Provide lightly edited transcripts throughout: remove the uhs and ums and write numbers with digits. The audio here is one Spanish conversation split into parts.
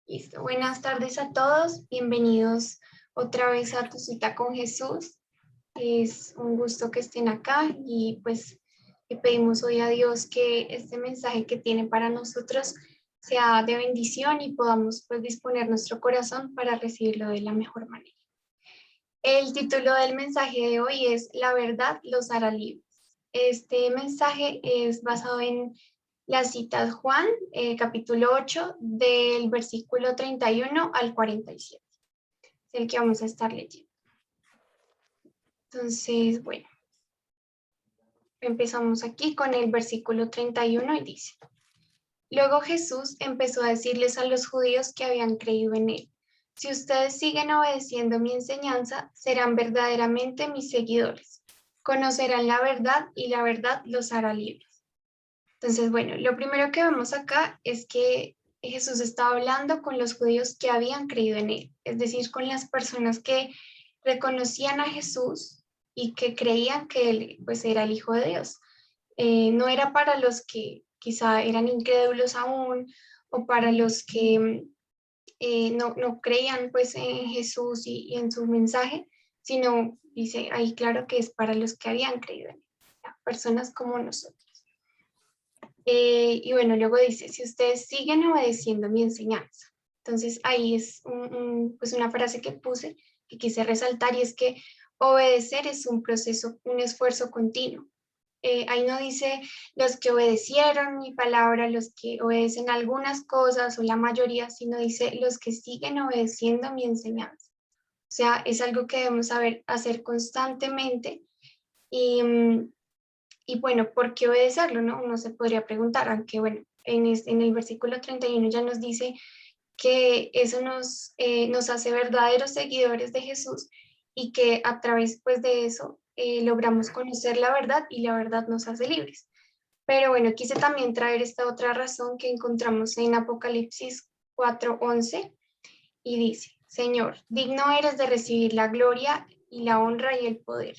Listo. Buenas tardes a todos. Bienvenidos otra vez a Tu Cita con Jesús. Es un gusto que estén acá y pues le pedimos hoy a Dios que este mensaje que tiene para nosotros sea de bendición y podamos pues disponer nuestro corazón para recibirlo de la mejor manera. El título del mensaje de hoy es La verdad los hará libres. Este mensaje es basado en la cita de Juan, capítulo 8, del versículo 31 al 47. Es el que vamos a estar leyendo. Entonces, bueno, empezamos aquí con el versículo 31 y dice: Luego Jesús empezó a decirles a los judíos que habían creído en él: Si ustedes siguen obedeciendo mi enseñanza, serán verdaderamente mis seguidores. Conocerán la verdad y la verdad los hará libres. Entonces, bueno, lo primero que vemos acá es que Jesús estaba hablando con los judíos que habían creído en él, es decir, con las personas que reconocían a Jesús y que creían que él pues era el Hijo de Dios. No era para los que quizá eran incrédulos aún o para los que no creían pues en Jesús y en su mensaje, sino dice ahí claro que es para los que habían creído en él, personas como nosotros. Y bueno, luego dice: si ustedes siguen obedeciendo mi enseñanza. Entonces ahí es pues una frase que puse, que quise resaltar, y es que obedecer es un proceso, un esfuerzo continuo. Ahí no dice los que obedecieron mi palabra, los que obedecen algunas cosas o la mayoría, sino dice los que siguen obedeciendo mi enseñanza. O sea, es algo que debemos saber hacer constantemente y, y bueno, ¿por qué obedecerlo? ¿No? Uno se podría preguntar, aunque bueno, en el versículo 31 ya nos dice que eso nos hace verdaderos seguidores de Jesús y que a través pues de eso logramos conocer la verdad y la verdad nos hace libres. Pero bueno, quise también traer esta otra razón que encontramos en Apocalipsis 4:11 y dice: Señor, digno eres de recibir la gloria y la honra y el poder,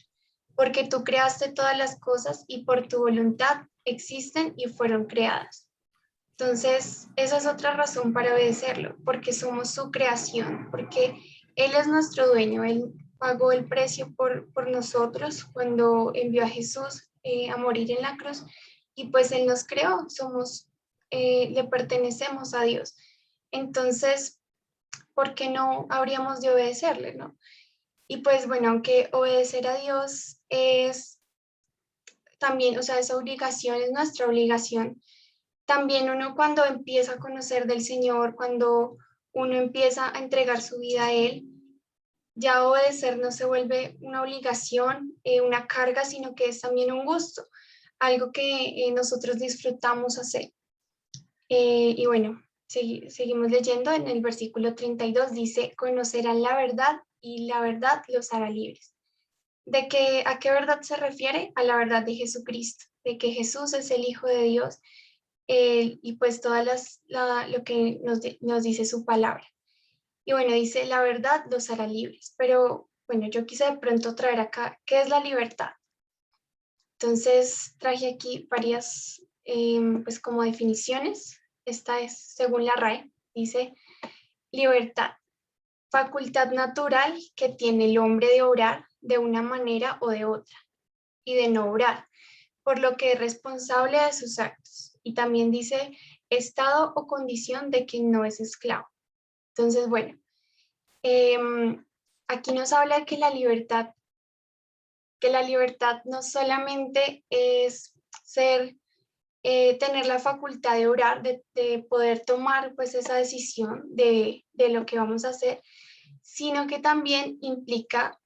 porque tú creaste todas las cosas y por tu voluntad existen y fueron creadas. Entonces, esa es otra razón para obedecerlo, porque somos su creación, porque Él es nuestro dueño, Él pagó el precio por nosotros cuando envió a Jesús a morir en la cruz, y pues Él nos creó, le pertenecemos a Dios. Entonces, ¿por qué no habríamos de obedecerle, no? Y pues bueno, aunque obedecer a Dios es también, o sea, es obligación, es nuestra obligación, también uno cuando empieza a conocer del Señor, cuando uno empieza a entregar su vida a Él, ya obedecer no se vuelve una obligación, una carga, sino que es también un gusto, algo que nosotros disfrutamos hacer. Y bueno, seguimos leyendo en el versículo 32, dice: conocerán la verdad y la verdad los hará libres. ¿A qué verdad se refiere? A la verdad de Jesucristo, de que Jesús es el Hijo de Dios, y pues lo que nos dice su palabra. Y bueno, dice: la verdad los hará libres. Pero bueno, yo quise de pronto traer acá, ¿qué es la libertad? Entonces traje aquí varias pues como definiciones. Esta es según la RAE, dice: libertad, facultad natural que tiene el hombre de obrar de una manera o de otra y de no obrar, por lo que es responsable de sus actos. Y también dice estado o condición de quien no es esclavo. Entonces, bueno, aquí nos habla de que la libertad no solamente es tener la facultad de obrar, de poder tomar pues esa decisión de lo que vamos a hacer, sino que también implica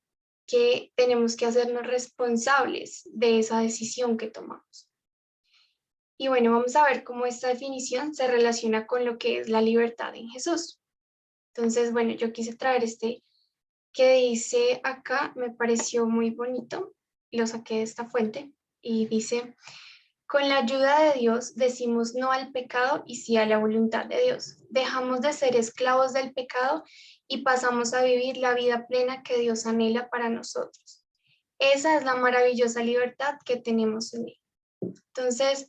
que tenemos que hacernos responsables de esa decisión que tomamos. Y bueno, vamos a ver cómo esta definición se relaciona con lo que es la libertad en Jesús. Entonces, bueno, yo quise traer este que dice acá, me pareció muy bonito, lo saqué de esta fuente, y dice: con la ayuda de Dios decimos no al pecado y sí a la voluntad de Dios. Dejamos de ser esclavos del pecado y pasamos a vivir la vida plena que Dios anhela para nosotros. Esa es la maravillosa libertad que tenemos en Él. Entonces,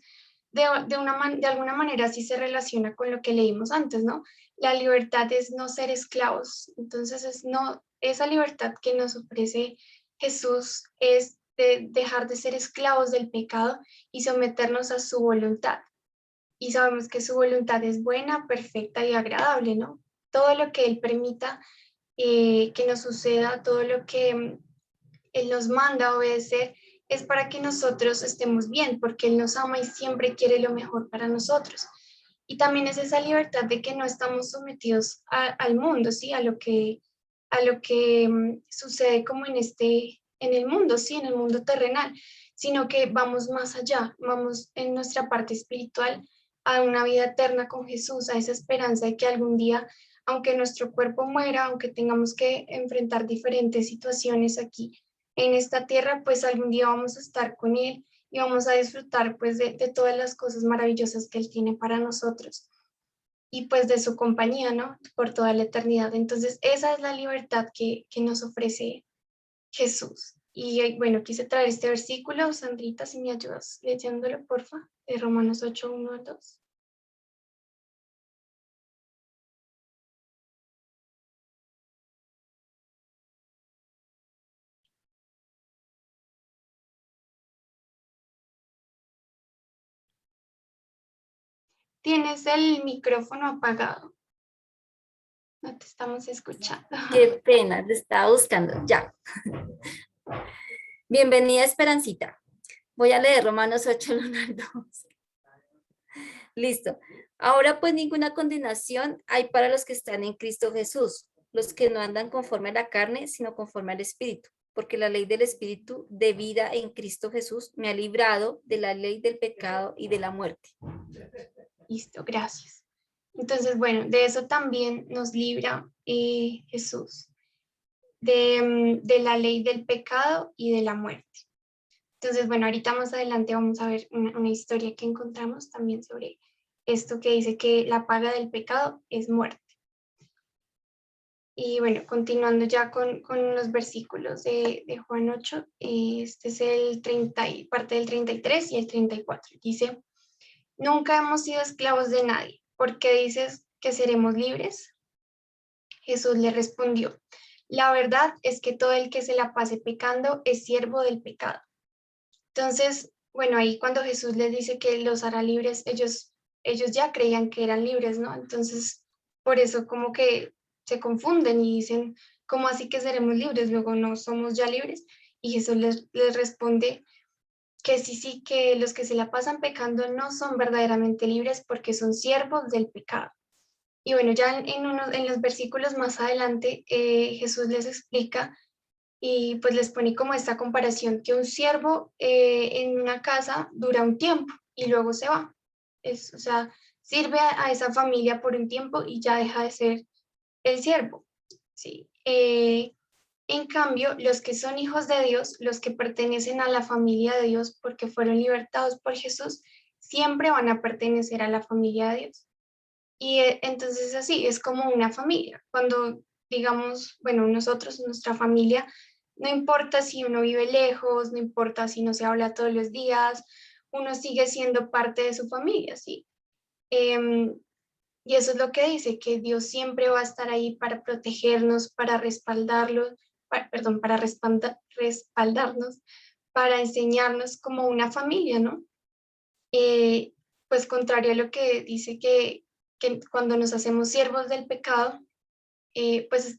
de alguna manera sí se relaciona con lo que leímos antes, ¿no? La libertad es no ser esclavos. Entonces, esa libertad que nos ofrece Jesús es de dejar de ser esclavos del pecado y someternos a su voluntad. Y sabemos que su voluntad es buena, perfecta y agradable, ¿no? Todo lo que Él permita que nos suceda, todo lo que Él nos manda a obedecer, es para que nosotros estemos bien, porque Él nos ama y siempre quiere lo mejor para nosotros. Y también es esa libertad de que no estamos sometidos al mundo, ¿sí? A lo que sucede como en el mundo, ¿sí? En el mundo terrenal, sino que vamos más allá, vamos en nuestra parte espiritual a una vida eterna con Jesús, a esa esperanza de que algún día, aunque nuestro cuerpo muera, aunque tengamos que enfrentar diferentes situaciones aquí en esta tierra, pues algún día vamos a estar con Él y vamos a disfrutar pues de todas las cosas maravillosas que Él tiene para nosotros y pues de su compañía, ¿no? Por toda la eternidad. Entonces, esa es la libertad que nos ofrece Jesús. Y bueno, quise traer este versículo, Sandrita, si me ayudas leyéndolo, porfa, de Romanos 8, 1 al 2. Tienes el micrófono apagado, no te estamos escuchando. Qué pena, te estaba buscando. Ya. Bienvenida, Esperancita. Voy a leer Romanos 8, 1 al 2. Listo. Ahora pues ninguna condenación hay para los que están en Cristo Jesús, los que no andan conforme a la carne, sino conforme al Espíritu, porque la ley del Espíritu de vida en Cristo Jesús me ha librado de la ley del pecado y de la muerte. Listo, gracias. Entonces, bueno, de eso también nos libra Jesús, de la ley del pecado y de la muerte. Entonces, bueno, ahorita más adelante vamos a ver una historia que encontramos también sobre esto que dice que la paga del pecado es muerte. Y bueno, continuando ya con los versículos de Juan 8, este es el 30, parte del 33 y el 34. Dice, nunca hemos sido esclavos de nadie. ¿Por qué dices que seremos libres? Jesús le respondió, la verdad es que todo el que se la pase pecando es siervo del pecado. Entonces, bueno, ahí cuando Jesús les dice que los hará libres, ellos ya creían que eran libres, ¿no? Entonces, por eso como que se confunden y dicen, ¿cómo así que seremos libres? Luego no somos ya libres. Y Jesús les responde que sí, que los que se la pasan pecando no son verdaderamente libres porque son siervos del pecado. Y bueno, ya en los versículos más adelante, Jesús les explica y pues les pone como esta comparación que un siervo en una casa dura un tiempo y luego se va. O sea, sirve a esa familia por un tiempo y ya deja de ser el siervo. ¿Sí? En cambio, los que son hijos de Dios, los que pertenecen a la familia de Dios porque fueron libertados por Jesús, siempre van a pertenecer a la familia de Dios. Y entonces así, es como una familia. Cuando digamos, bueno, nosotros, nuestra familia, no importa si uno vive lejos, no importa si no se habla todos los días, uno sigue siendo parte de su familia, ¿sí? Em, y eso es lo que dice, que Dios siempre va a estar ahí para protegernos, para respaldarlo, perdón, para respaldarnos, para enseñarnos como una familia, ¿no? Eh, pues contrario a lo que dice que cuando nos hacemos siervos del pecado, pues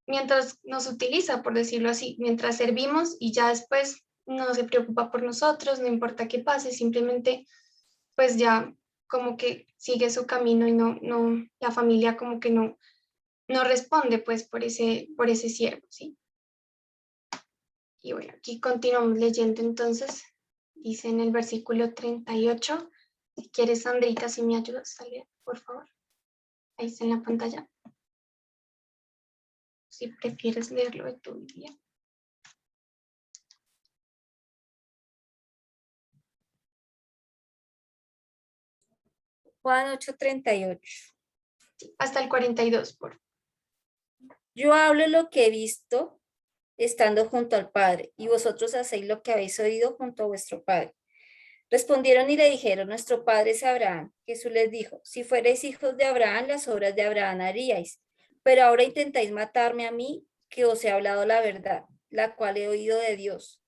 mientras nos utiliza, por decirlo así, mientras servimos y ya después no se preocupa por nosotros, no importa qué pase, simplemente pues ya como que sigue su camino y la familia como que no responde pues por ese siervo, ¿sí? Y bueno, aquí continuamos leyendo entonces, dice en el versículo 38, si quieres Sandrita, si me ayudas a leer, por favor, ahí está en la pantalla, si prefieres leerlo de tu Biblia. Juan 8:38. Hasta el 42, por Yo hablo lo que he visto estando junto al Padre, y vosotros hacéis lo que habéis oído junto a vuestro Padre. Respondieron y le dijeron, nuestro padre es Abraham. Jesús les dijo, si fuerais hijos de Abraham, las obras de Abraham haríais. Pero ahora intentáis matarme a mí, que os he hablado la verdad, la cual he oído de Dios.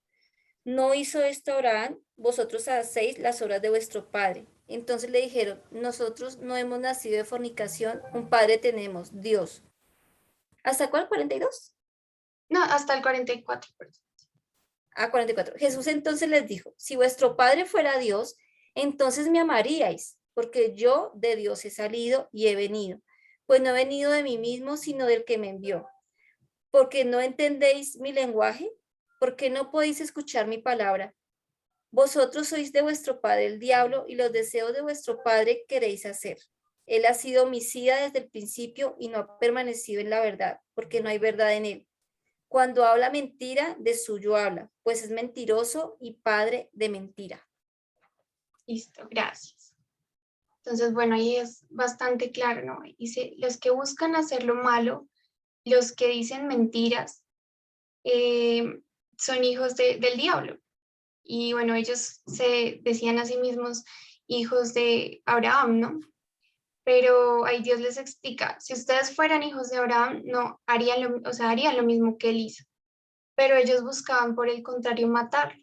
¿No hizo esto Abraham? Vosotros hacéis las obras de vuestro padre. Entonces le dijeron, nosotros no hemos nacido de fornicación, un padre tenemos, Dios. ¿Hasta cuál? ¿42? No, hasta el 44. Perdón. 44. Jesús entonces les dijo, si vuestro padre fuera Dios, entonces me amaríais, porque yo de Dios he salido y he venido, pues no he venido de mí mismo, sino del que me envió. Porque no entendéis mi lenguaje, porque no podéis escuchar mi palabra. Vosotros sois de vuestro padre el diablo, y los deseos de vuestro padre queréis hacer. Él ha sido homicida desde el principio y no ha permanecido en la verdad, porque no hay verdad en él. Cuando habla mentira, de suyo habla, pues es mentiroso y padre de mentira. Listo, gracias. Entonces, bueno, ahí es bastante claro, ¿no? Dice, los que buscan hacer lo malo, los que dicen mentiras, son hijos del diablo. Y bueno, ellos se decían a sí mismos hijos de Abraham, ¿no? Pero ahí Dios les explica, si ustedes fueran hijos de Abraham, no harían o sea, harían lo mismo que él hizo, pero ellos buscaban por el contrario matarlo.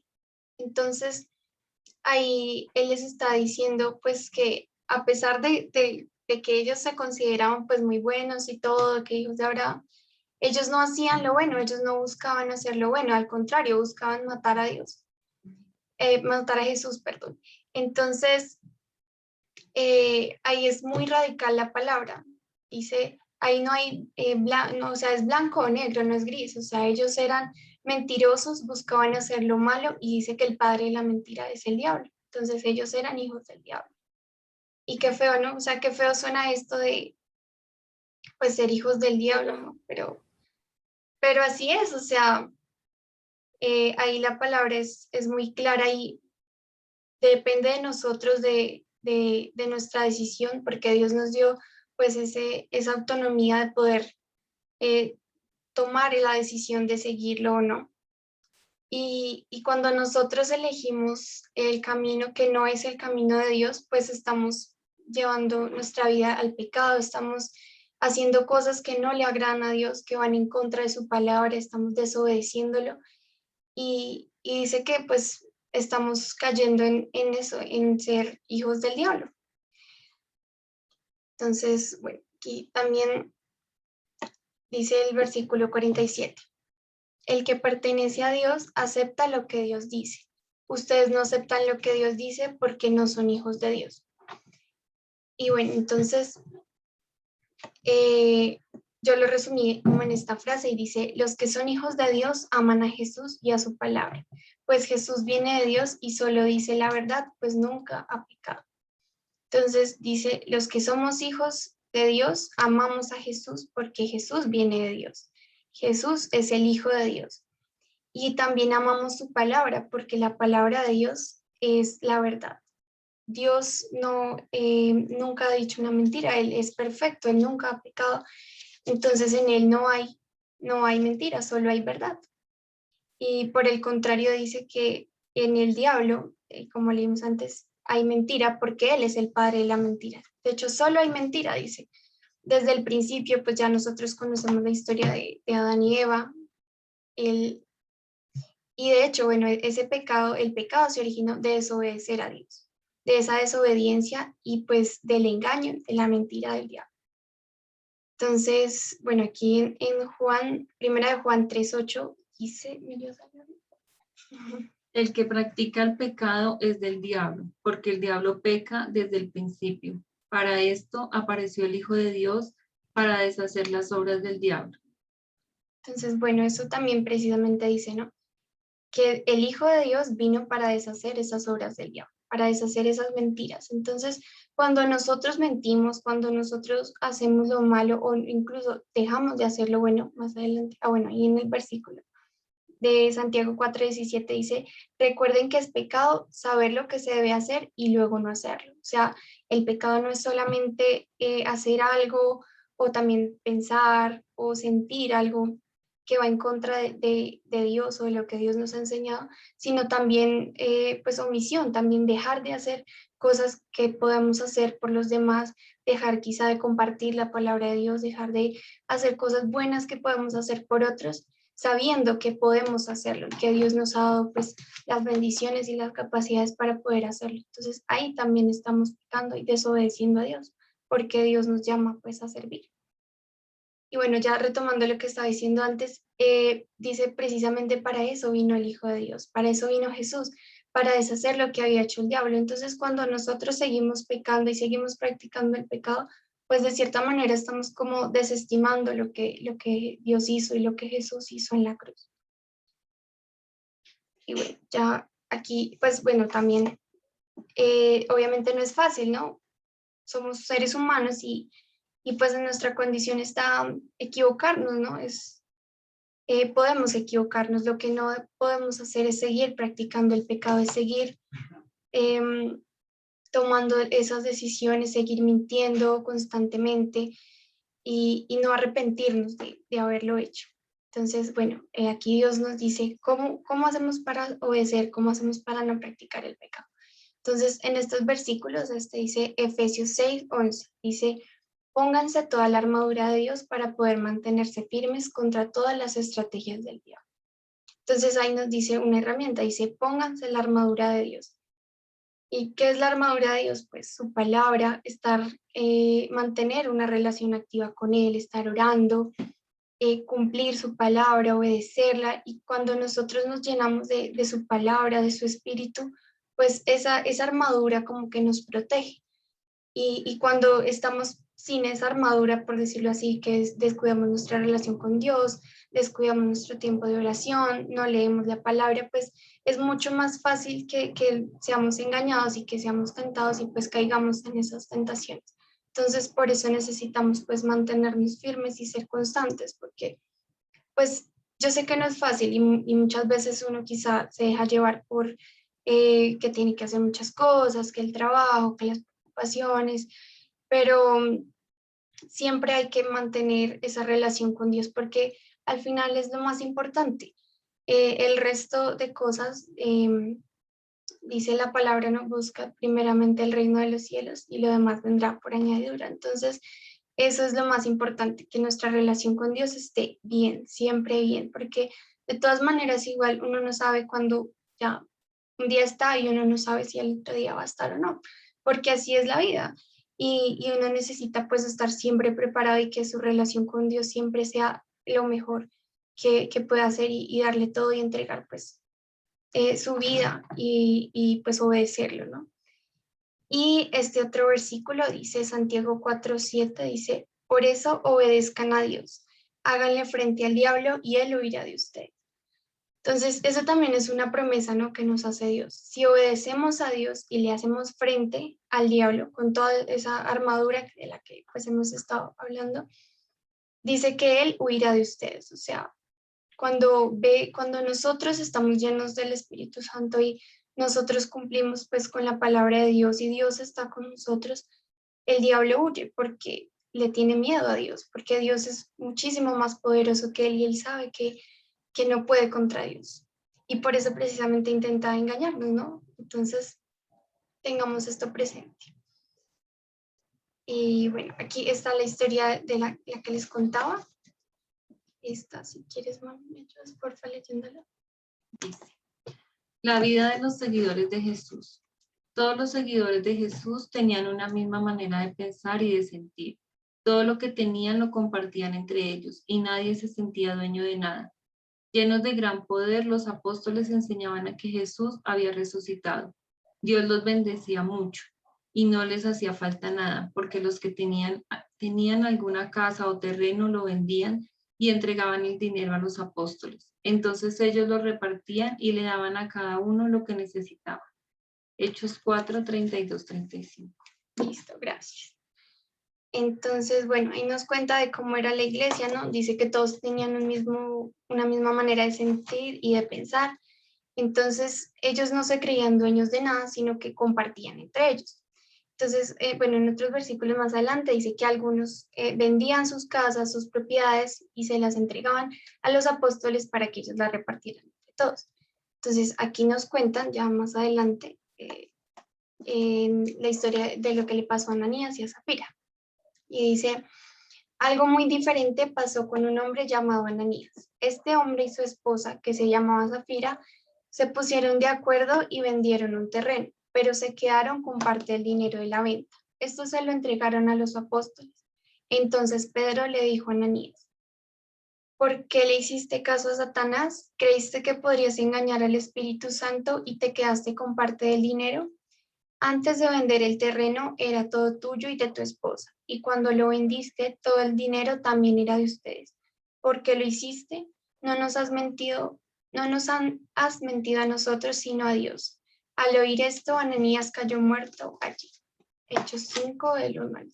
Entonces, ahí él les está diciendo pues que a pesar de que ellos se consideraban pues muy buenos y todo, que hijos de Abraham, ellos no hacían lo bueno, ellos no buscaban hacer lo bueno, al contrario, buscaban matar a Dios, matar a Jesús, perdón. Entonces, ahí es muy radical la palabra. Dice, ahí no hay, no, o sea, es blanco o negro, no es gris. O sea, ellos eran mentirosos, buscaban hacer lo malo y dice que el padre de la mentira es el diablo. Entonces ellos eran hijos del diablo. Y qué feo, ¿no? O sea, qué feo suena esto de, pues, ser hijos del diablo, ¿no? Pero así es, o sea, ahí la palabra es muy clara y depende de nosotros, de nuestra decisión, porque Dios nos dio pues esa autonomía de poder eh, tomar la decisión de seguirlo o no. Y cuando nosotros elegimos el camino que no es el camino de Dios, pues estamos llevando nuestra vida al pecado, estamos haciendo cosas que no le agradan a Dios, que van en contra de su palabra, estamos desobedeciéndolo. Y dice que pues estamos cayendo en eso, en ser hijos del diablo. Entonces, bueno, aquí también dice el versículo 47. El que pertenece a Dios acepta lo que Dios dice. Ustedes no aceptan lo que Dios dice porque no son hijos de Dios. Y bueno, entonces yo lo resumí como en esta frase y dice, los que son hijos de Dios aman a Jesús y a su palabra, pues Jesús viene de Dios y solo dice la verdad, pues nunca ha pecado. Entonces dice, los que somos hijos de Dios amamos a Jesús porque Jesús viene de Dios. Jesús es el Hijo de Dios. Y también amamos su palabra porque la palabra de Dios es la verdad. Dios no, nunca ha dicho una mentira, Él es perfecto, Él nunca ha pecado, entonces en Él no hay mentira, solo hay verdad. Y por el contrario dice que en el diablo, como leímos antes, hay mentira porque Él es el padre de la mentira. De hecho, solo hay mentira, dice. Desde el principio, pues ya nosotros conocemos la historia de Adán y Eva. El, y de hecho, bueno, ese pecado, el pecado se originó de desobedecer a Dios, de esa desobediencia y pues del engaño, de la mentira del diablo. Entonces, bueno, aquí en Juan, primera de Juan 3:8, dice, El que practica el pecado es del diablo, porque el diablo peca desde el principio. Para esto apareció el Hijo de Dios, para deshacer las obras del diablo. Entonces, bueno, eso también precisamente dice, ¿no? Que el Hijo de Dios vino para deshacer esas obras del diablo, para deshacer esas mentiras. Entonces, cuando nosotros mentimos, cuando nosotros hacemos lo malo o incluso dejamos de hacer lo bueno, más adelante, bueno, ahí en el versículo de Santiago 4:17 dice, recuerden que es pecado saber lo que se debe hacer y luego no hacerlo. O sea, el pecado no es solamente hacer algo o también pensar o sentir algo, que va en contra de Dios o de lo que Dios nos ha enseñado, sino también pues omisión, también dejar de hacer cosas que podemos hacer por los demás, dejar quizá de compartir la palabra de Dios, dejar de hacer cosas buenas que podemos hacer por otros, sabiendo que podemos hacerlo, que Dios nos ha dado pues las bendiciones y las capacidades para poder hacerlo. Entonces ahí también estamos pecando y desobedeciendo a Dios, porque Dios nos llama pues a servir. Y bueno, ya retomando lo que estaba diciendo antes, dice precisamente para eso vino el Hijo de Dios, para eso vino Jesús, para deshacer lo que había hecho el diablo. Entonces, cuando nosotros seguimos pecando y seguimos practicando el pecado, pues de cierta manera estamos como desestimando lo que Dios hizo y lo que Jesús hizo en la cruz. Y bueno, ya aquí, pues bueno, también obviamente no es fácil, ¿no? Somos seres humanos y pues en nuestra condición está equivocarnos, ¿no? Podemos equivocarnos, lo que no podemos hacer es seguir practicando el pecado, es seguir tomando esas decisiones, seguir mintiendo constantemente y no arrepentirnos de haberlo hecho. Entonces, bueno, aquí Dios nos dice cómo hacemos para obedecer, cómo hacemos para no practicar el pecado. Entonces, en estos versículos, dice Efesios 6:11, dice, pónganse toda la armadura de Dios para poder mantenerse firmes contra todas las estrategias del diablo. Entonces ahí nos dice una herramienta, dice, pónganse la armadura de Dios. ¿Y qué es la armadura de Dios? Pues su palabra, mantener una relación activa con Él, estar orando, cumplir su palabra, obedecerla. Y cuando nosotros nos llenamos de su palabra, de su espíritu, pues esa armadura como que nos protege. Y cuando estamos sin esa armadura, por decirlo así, descuidamos nuestra relación con Dios, descuidamos nuestro tiempo de oración, no leemos la palabra, pues es mucho más fácil que seamos engañados y que seamos tentados y pues caigamos en esas tentaciones. Entonces, por eso necesitamos pues mantenernos firmes y ser constantes, porque pues yo sé que no es fácil y muchas veces uno quizá se deja llevar por que tiene que hacer muchas cosas, que el trabajo, que las preocupaciones, pero siempre hay que mantener esa relación con Dios porque al final es lo más importante. El resto de cosas, dice la palabra, no busca primeramente el reino de los cielos y lo demás vendrá por añadidura. Entonces, eso es lo más importante, que nuestra relación con Dios esté bien, siempre bien, porque de todas maneras igual uno no sabe cuándo ya un día está y uno no sabe si el otro día va a estar o no, porque así es la vida. Y uno necesita pues estar siempre preparado y que su relación con Dios siempre sea lo mejor que pueda hacer y darle todo y entregar pues su vida y pues obedecerlo, ¿no? Y este otro versículo dice, Santiago 4:7, dice, por eso obedezcan a Dios, háganle frente al diablo y él huirá de usted. Entonces, eso también es una promesa, ¿no?, que nos hace Dios. Si obedecemos a Dios y le hacemos frente al diablo con toda esa armadura de la que pues hemos estado hablando, dice que él huirá de ustedes. O sea, cuando nosotros estamos llenos del Espíritu Santo y nosotros cumplimos pues con la palabra de Dios y Dios está con nosotros, el diablo huye porque le tiene miedo a Dios, porque Dios es muchísimo más poderoso que él y él sabe que no puede contra Dios. Y por eso precisamente intenta engañarnos, ¿no? Entonces, tengamos esto presente. Y bueno, aquí está la historia de la que les contaba. Esta, si quieres, mami, me ayudas, porfa, leyéndola. Dice, la vida de los seguidores de Jesús. Todos los seguidores de Jesús tenían una misma manera de pensar y de sentir. Todo lo que tenían lo compartían entre ellos y nadie se sentía dueño de nada. Llenos de gran poder, los apóstoles enseñaban a que Jesús había resucitado. Dios los bendecía mucho y no les hacía falta nada, porque los que tenían alguna casa o terreno lo vendían y entregaban el dinero a los apóstoles. Entonces ellos lo repartían y le daban a cada uno lo que necesitaba. Hechos 4, 32, 35. Listo, gracias. Entonces, bueno, ahí nos cuenta de cómo era la iglesia, ¿no? Dice que todos tenían una misma manera de sentir y de pensar. Entonces, ellos no se creían dueños de nada, sino que compartían entre ellos. Entonces, bueno, en otros versículos más adelante dice que algunos vendían sus casas, sus propiedades y se las entregaban a los apóstoles para que ellos las repartieran entre todos. Entonces, aquí nos cuentan ya más adelante en la historia de lo que le pasó a Ananías y a Zafira. Y dice, algo muy diferente pasó con un hombre llamado Ananías. Este hombre y su esposa, que se llamaba Zafira, se pusieron de acuerdo y vendieron un terreno, pero se quedaron con parte del dinero de la venta. Esto se lo entregaron a los apóstoles. Entonces Pedro le dijo a Ananías, ¿por qué le hiciste caso a Satanás? ¿Creíste que podrías engañar al Espíritu Santo y te quedaste con parte del dinero? Antes de vender el terreno era todo tuyo y de tu esposa, y cuando lo vendiste, todo el dinero también era de ustedes. ¿Por qué lo hiciste? No nos has mentido, has mentido a nosotros, sino a Dios. Al oír esto, Ananías cayó muerto allí. Hechos 5, del 1 al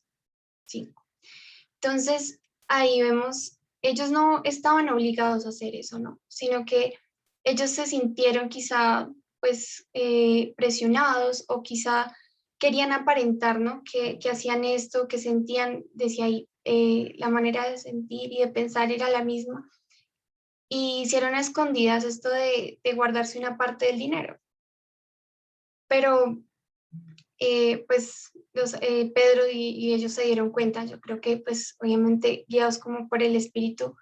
5. Entonces, ahí vemos, ellos no estaban obligados a hacer eso, ¿no? Sino que ellos se sintieron quizá pues presionados o quizá querían aparentar, ¿no? Que hacían esto, que sentían, decía ahí, la manera de sentir y de pensar era la misma. Y hicieron a escondidas esto de guardarse una parte del dinero. Pero pues Pedro y ellos se dieron cuenta, yo creo que pues obviamente guiados como por el Espíritu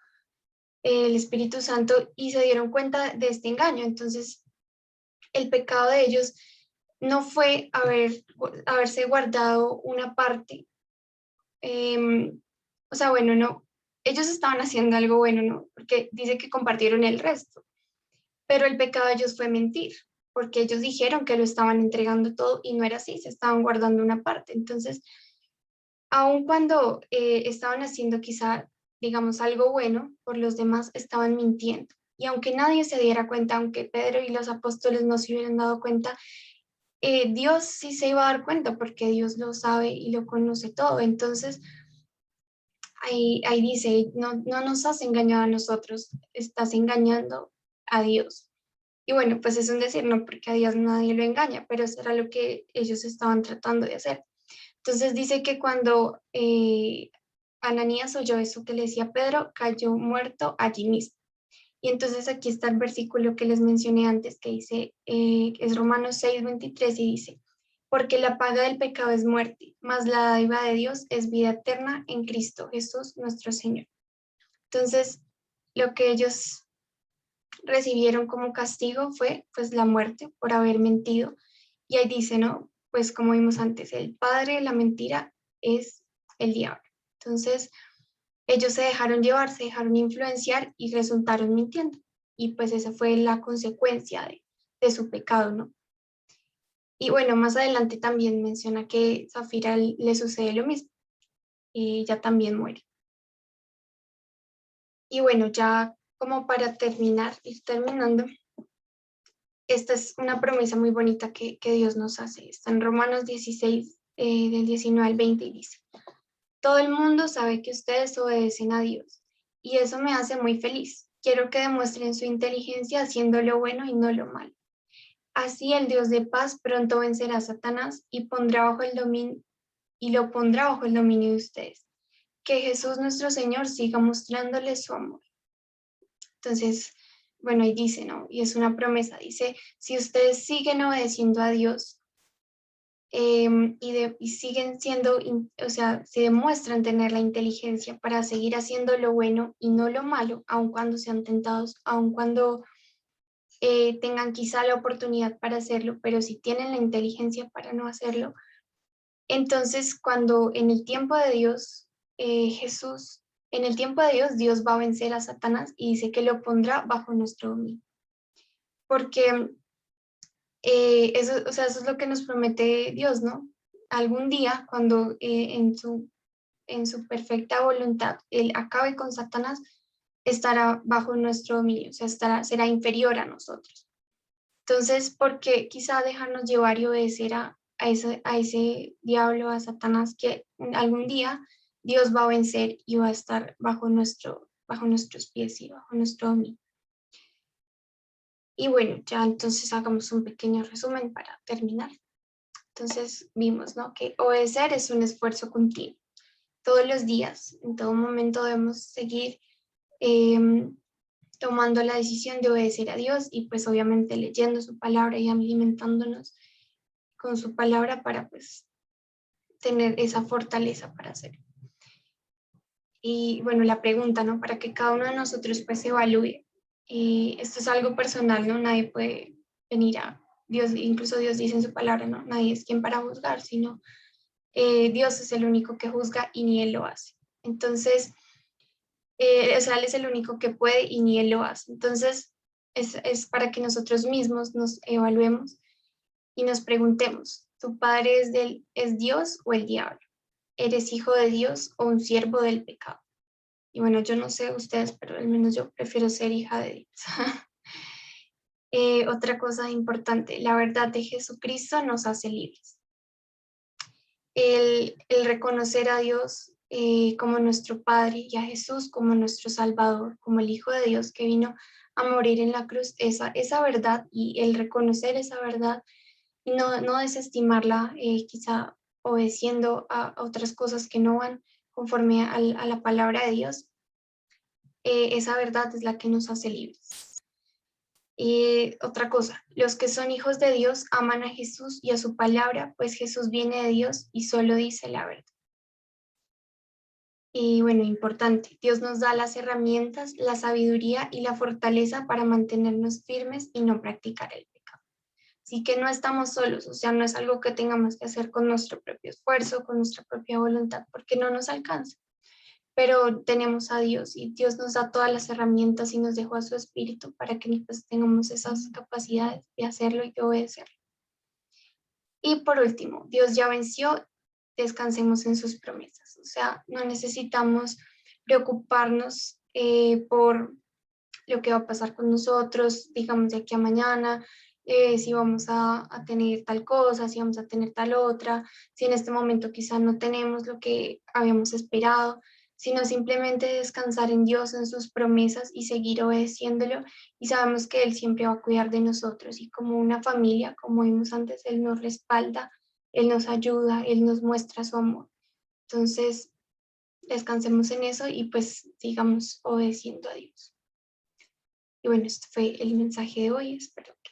Santo, y se dieron cuenta de este engaño. Entonces el pecado de ellos no fue haberse guardado una parte. O sea, bueno, no, ellos estaban haciendo algo bueno, ¿no? Porque dice que compartieron el resto, pero el pecado de ellos fue mentir, porque ellos dijeron que lo estaban entregando todo y no era así, se estaban guardando una parte. Entonces, aun cuando estaban haciendo quizá, digamos, algo bueno por los demás, estaban mintiendo. Y aunque nadie se diera cuenta, aunque Pedro y los apóstoles no se hubieran dado cuenta, Dios sí se iba a dar cuenta porque Dios lo sabe y lo conoce todo. Entonces, ahí dice, no, no nos has engañado a nosotros, estás engañando a Dios. Y bueno, pues es un decir, no, porque a Dios nadie lo engaña, pero eso era lo que ellos estaban tratando de hacer. Entonces dice que cuando Ananías oyó eso que le decía Pedro, cayó muerto allí mismo. Y entonces aquí está el versículo que les mencioné antes, que dice, es Romanos 6:23, y dice, porque la paga del pecado es muerte, mas la dádiva de Dios es vida eterna en Cristo Jesús nuestro Señor. Entonces, lo que ellos recibieron como castigo fue pues la muerte por haber mentido. Y ahí dice, ¿no? Pues como vimos antes, el padre de la mentira es el diablo. Entonces, ellos se dejaron llevar, se dejaron influenciar y resultaron mintiendo. Y pues esa fue la consecuencia de su pecado, ¿no? Y bueno, más adelante también menciona que Zafira le sucede lo mismo y ella también muere. Y bueno, ya como para terminar, ir terminando, esta es una promesa muy bonita que Dios nos hace. Está en Romanos 16, del 19 al 20, y dice, todo el mundo sabe que ustedes obedecen a Dios y eso me hace muy feliz. Quiero que demuestren su inteligencia haciendo lo bueno y no lo malo. Así el Dios de paz pronto vencerá a Satanás y lo pondrá bajo el dominio de ustedes. Que Jesús nuestro Señor siga mostrándoles su amor. Entonces, bueno, ahí dice, ¿no? Y es una promesa, dice, si ustedes siguen obedeciendo a Dios y siguen siendo, o sea, se demuestran tener la inteligencia para seguir haciendo lo bueno y no lo malo, aun cuando sean tentados, aun cuando tengan quizá la oportunidad para hacerlo, pero si tienen la inteligencia para no hacerlo, entonces cuando en el tiempo de Dios, en el tiempo de Dios, Dios va a vencer a Satanás y dice que lo pondrá bajo nuestro dominio. Porque eso, o sea, eso es lo que nos promete Dios, ¿no? Algún día, cuando en su perfecta voluntad Él acabe con Satanás, estará bajo nuestro dominio, o sea, será inferior a nosotros. Entonces, ¿por qué quizá dejarnos llevar y obedecer a ese diablo, a Satanás, que algún día Dios va a vencer y va a estar bajo nuestros pies y bajo nuestro dominio? Y bueno, ya entonces hagamos un pequeño resumen para terminar. Entonces vimos, ¿no?, que obedecer es un esfuerzo continuo. Todos los días, en todo momento debemos seguir tomando la decisión de obedecer a Dios y pues obviamente leyendo su palabra y alimentándonos con su palabra para pues tener esa fortaleza para hacerlo. Y bueno, la pregunta, ¿no?, para que cada uno de nosotros pues evalúe. Y esto es algo personal, ¿no? Nadie puede venir a Dios, incluso Dios dice en su palabra, ¿no? Nadie es quien para juzgar, sino Dios es el único que juzga y ni Él lo hace. Entonces, o sea, Él es el único que puede y ni Él lo hace. Entonces, es para que nosotros mismos nos evaluemos y nos preguntemos, ¿tu padre es Dios o el diablo? ¿Eres hijo de Dios o un siervo del pecado? Y bueno, yo no sé ustedes, pero al menos yo prefiero ser hija de Dios. Otra cosa importante, la verdad de Jesucristo nos hace libres. El reconocer a Dios como nuestro Padre y a Jesús como nuestro Salvador, como el Hijo de Dios que vino a morir en la cruz, esa verdad y el reconocer esa verdad y no desestimarla, quizá obedeciendo a otras cosas que no van conforme a la palabra de Dios, esa verdad es la que nos hace libres. Otra cosa, los que son hijos de Dios aman a Jesús y a su palabra, pues Jesús viene de Dios y solo dice la verdad. Y bueno, importante, Dios nos da las herramientas, la sabiduría y la fortaleza para mantenernos firmes y no practicar el pecado. Así que no estamos solos, o sea, no es algo que tengamos que hacer con nuestro propio esfuerzo, con nuestra propia voluntad, porque no nos alcanza. Pero tenemos a Dios y Dios nos da todas las herramientas y nos dejó a su espíritu para que pues, tengamos esas capacidades de hacerlo y de obedecerlo. Y por último, Dios ya venció, descansemos en sus promesas. O sea, no necesitamos preocuparnos por lo que va a pasar con nosotros, digamos, de aquí a mañana, si vamos a tener tal cosa, si vamos a tener tal otra, si en este momento quizá no tenemos lo que habíamos esperado, sino simplemente descansar en Dios, en sus promesas y seguir obedeciéndolo. Y sabemos que Él siempre va a cuidar de nosotros y como una familia, como vimos antes, Él nos respalda, Él nos ayuda, Él nos muestra su amor. Entonces, descansemos en eso y pues sigamos obedeciendo a Dios. Y bueno, esto fue el mensaje de hoy. Espero que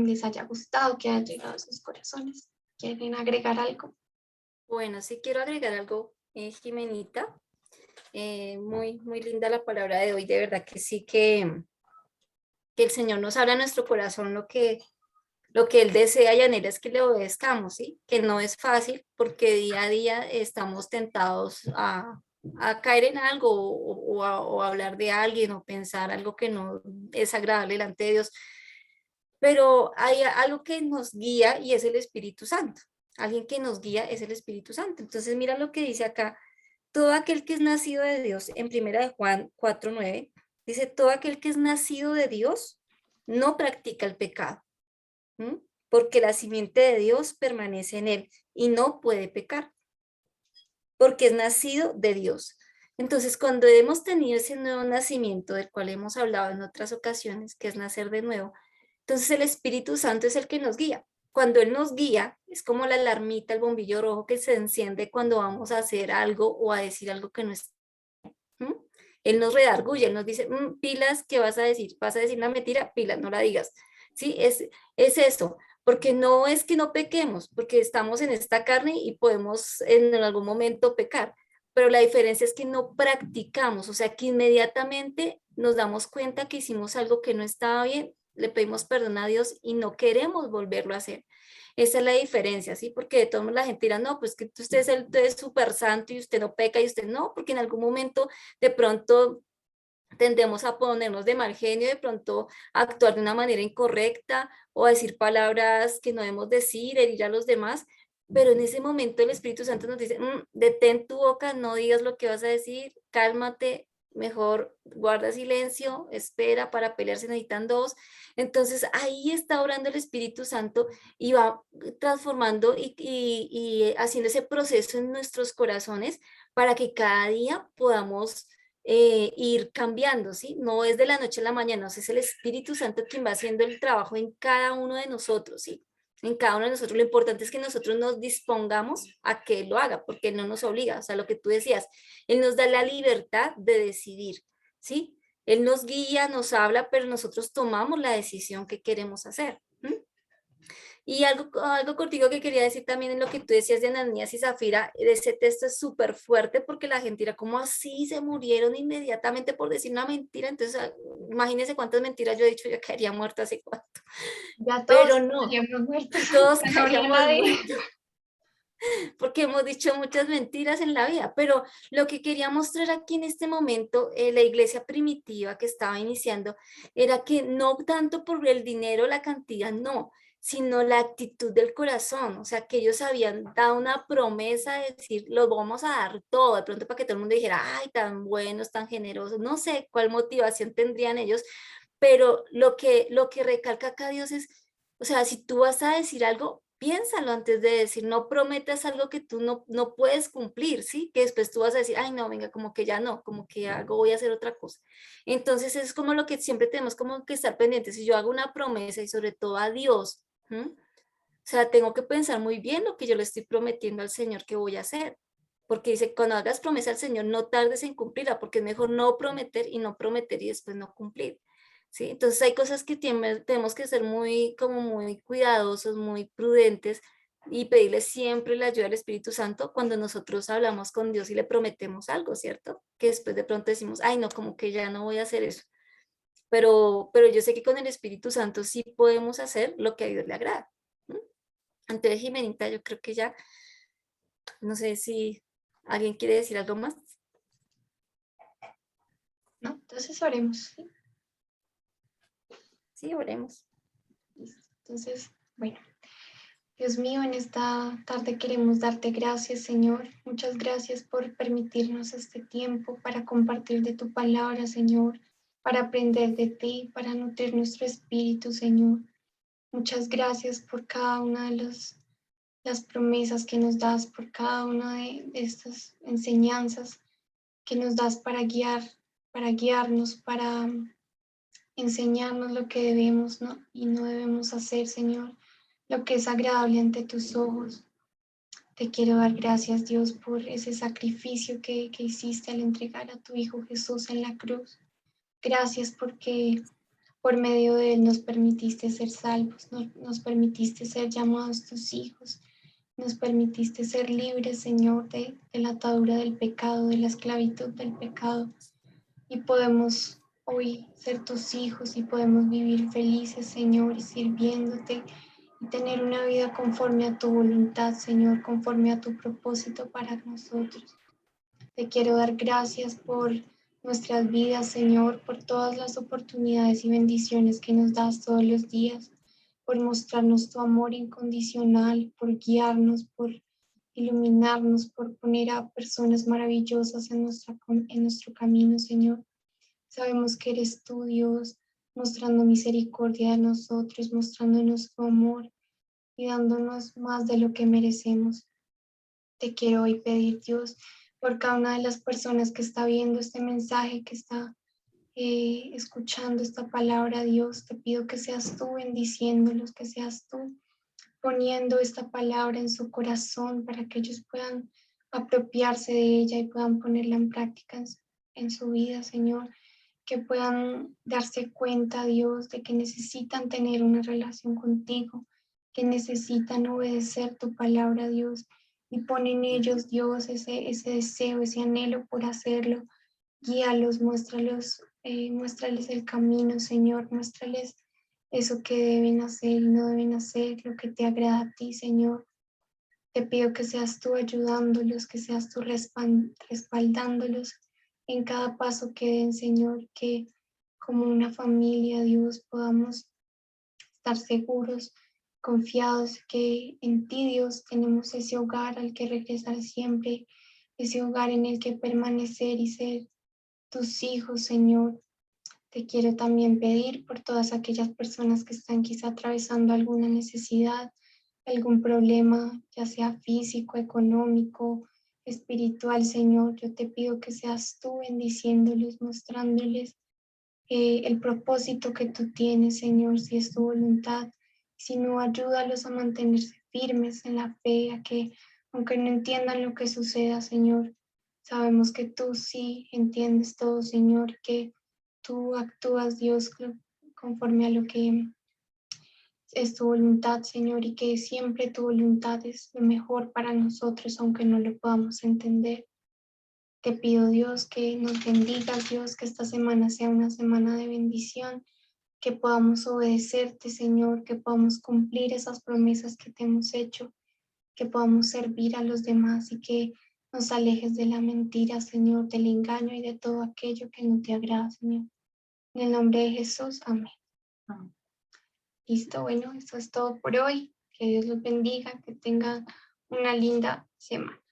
les haya gustado, que haya llegado a sus corazones. ¿Quieren agregar algo? Bueno, sí quiero agregar algo, Jimenita. Muy, muy linda la palabra de hoy. De verdad que sí que el Señor nos habla a nuestro corazón lo que Él desea y anhela es que le obedezcamos, ¿sí? Que no es fácil porque día a día estamos tentados a caer en algo o a hablar de alguien o pensar algo que no es agradable delante de Dios. Pero hay algo que nos guía y es el Espíritu Santo. Alguien que nos guía es el Espíritu Santo. Entonces mira lo que dice acá. Todo aquel que es nacido de Dios, en primera de Juan 4:9, dice, todo aquel que es nacido de Dios no practica el pecado. ¿Mm? Porque la simiente de Dios permanece en él y no puede pecar, porque es nacido de Dios. Entonces, cuando hemos tenido ese nuevo nacimiento del cual hemos hablado en otras ocasiones, que es nacer de nuevo, entonces el Espíritu Santo es el que nos guía. Cuando Él nos guía, es como la alarmita, el bombillo rojo que se enciende cuando vamos a hacer algo o a decir algo que no es. ¿Mm? Él nos redarguye, Él nos dice, pilas, ¿qué vas a decir? ¿Vas a decir una mentira? Pilas, no la digas. Sí, es eso, porque no es que no pequemos, porque estamos en esta carne y podemos en algún momento pecar, pero la diferencia es que no practicamos, o sea, que inmediatamente nos damos cuenta que hicimos algo que no estaba bien, le pedimos perdón a Dios y no queremos volverlo a hacer. Esa es la diferencia, ¿sí? Porque de todos modos la gente dirá, no, pues que usted es súper santo y usted no peca y usted no, porque en algún momento de pronto tendemos a ponernos de mal genio, de pronto a actuar de una manera incorrecta o a decir palabras que no debemos decir, herir a los demás, pero en ese momento el Espíritu Santo nos dice, detén tu boca, no digas lo que vas a decir, cálmate, mejor guarda silencio, espera, para pelear se necesitan dos. Entonces ahí está orando el Espíritu Santo y va transformando y haciendo ese proceso en nuestros corazones para que cada día podamos ir cambiando, ¿sí? No es de la noche a la mañana, o sea, es el Espíritu Santo quien va haciendo el trabajo en cada uno de nosotros, ¿sí? en cada uno de nosotros. Lo importante es que nosotros nos dispongamos a que Él lo haga, porque Él no nos obliga. O sea, lo que tú decías, Él nos da la libertad de decidir, ¿sí? Él nos guía, nos habla, pero nosotros tomamos la decisión que queremos hacer. Y algo cortico que quería decir también en lo que tú decías de Ananías y Zafira, ese texto es súper fuerte porque la gente era como así, se murieron inmediatamente por decir una mentira. Entonces, imagínense cuántas mentiras yo he dicho, ya caería muerta hace cuánto. Ya todos Pero no, estaríamos muertos. todos No habría caeríamos nadie. muertos porque hemos dicho muchas mentiras en la vida, pero lo que quería mostrar aquí en este momento, la iglesia primitiva que estaba iniciando, era que no tanto por el dinero, la cantidad, no, sino la actitud del corazón. O sea, que ellos habían dado una promesa de decir, los vamos a dar todo, de pronto para que todo el mundo dijera, ay, tan buenos, tan generosos, no sé cuál motivación tendrían ellos, pero lo que recalca acá Dios es, o sea, si tú vas a decir algo, piénsalo antes de decir, no prometas algo que tú no puedes cumplir, ¿sí? Que después tú vas a decir, ay, no, venga, como que ya no, como que algo voy a hacer otra cosa. Entonces es como lo que siempre tenemos como que estar pendientes. Si yo hago una promesa y sobre todo a Dios, ¿m? O sea, tengo que pensar muy bien lo que yo le estoy prometiendo al Señor que voy a hacer. Porque dice, cuando hagas promesa al Señor, no tardes en cumplirla, porque es mejor no prometer y después no cumplir. ¿Sí? Entonces hay cosas que tenemos que ser muy, como muy cuidadosos, muy prudentes y pedirle siempre la ayuda del Espíritu Santo cuando nosotros hablamos con Dios y le prometemos algo, ¿cierto? Que después de pronto decimos, ay, no, como que ya no voy a hacer eso. Pero yo sé que con el Espíritu Santo sí podemos hacer lo que a Dios le agrada. ¿No? Entonces, Jimenita, yo creo que ya, no sé si alguien quiere decir algo más. ¿No? Entonces oremos. ¿Sí? Sí, oremos. Listo. Entonces, bueno, Dios mío, en esta tarde queremos darte gracias, Señor. Muchas gracias por permitirnos este tiempo para compartir de tu palabra, Señor, para aprender de ti, para nutrir nuestro espíritu, Señor. Muchas gracias por cada una de las promesas que nos das, por cada una de estas enseñanzas que nos das para guiarnos, para enseñarnos lo que debemos, ¿no? Y no debemos hacer, Señor, lo que es agradable ante tus ojos. Te quiero dar gracias, Dios, por ese sacrificio que hiciste al entregar a tu Hijo Jesús en la cruz. Gracias porque por medio de Él nos permitiste ser salvos, nos permitiste ser llamados tus hijos, nos permitiste ser libres, Señor, de la atadura del pecado, de la esclavitud del pecado. Y podemos hoy ser tus hijos y podemos vivir felices, Señor, y sirviéndote y tener una vida conforme a tu voluntad, Señor, conforme a tu propósito para nosotros. Te quiero dar gracias por nuestras vidas, Señor, por todas las oportunidades y bendiciones que nos das todos los días, por mostrarnos tu amor incondicional, por guiarnos, por iluminarnos, por poner a personas maravillosas en nuestro camino, Señor. Sabemos que eres tú, Dios, mostrando misericordia a nosotros, mostrándonos tu amor y dándonos más de lo que merecemos. Te quiero hoy pedir, Dios, por cada una de las personas que está viendo este mensaje, que está escuchando esta palabra, Dios, te pido que seas tú bendiciéndolos, que seas tú poniendo esta palabra en su corazón para que ellos puedan apropiarse de ella y puedan ponerla en práctica en su vida, Señor, que puedan darse cuenta, Dios, de que necesitan tener una relación contigo, que necesitan obedecer tu palabra, Dios, y pon en ellos, Dios, ese deseo, ese anhelo por hacerlo. Guíalos, muéstrales el camino, Señor, muéstrales eso que deben hacer y no deben hacer, lo que te agrada a ti, Señor. Te pido que seas tú ayudándolos, que seas tú respaldándolos en cada paso que den, Señor, que como una familia, Dios, podamos estar seguros, confiados que en ti, Dios, tenemos ese hogar al que regresar siempre, ese hogar en el que permanecer y ser tus hijos, Señor. Te quiero también pedir por todas aquellas personas que están quizá atravesando alguna necesidad, algún problema, ya sea físico, económico, espiritual, Señor. Yo te pido que seas tú bendiciéndoles, mostrándoles el propósito que tú tienes, Señor, si es tu voluntad, sino ayúdalos a mantenerse firmes en la fe, a que aunque no entiendan lo que suceda, Señor, sabemos que tú sí entiendes todo, Señor, que tú actúas, Dios, conforme a lo que es tu voluntad, Señor, y que siempre tu voluntad es lo mejor para nosotros, aunque no lo podamos entender. Te pido, Dios, que nos bendigas, Dios, que esta semana sea una semana de bendición, que podamos obedecerte, Señor, que podamos cumplir esas promesas que te hemos hecho, que podamos servir a los demás y que nos alejes de la mentira, Señor, del engaño y de todo aquello que no te agrada, Señor. En el nombre de Jesús, amén. Amén. Listo, bueno, eso es todo por hoy. Que Dios los bendiga, que tengan una linda semana.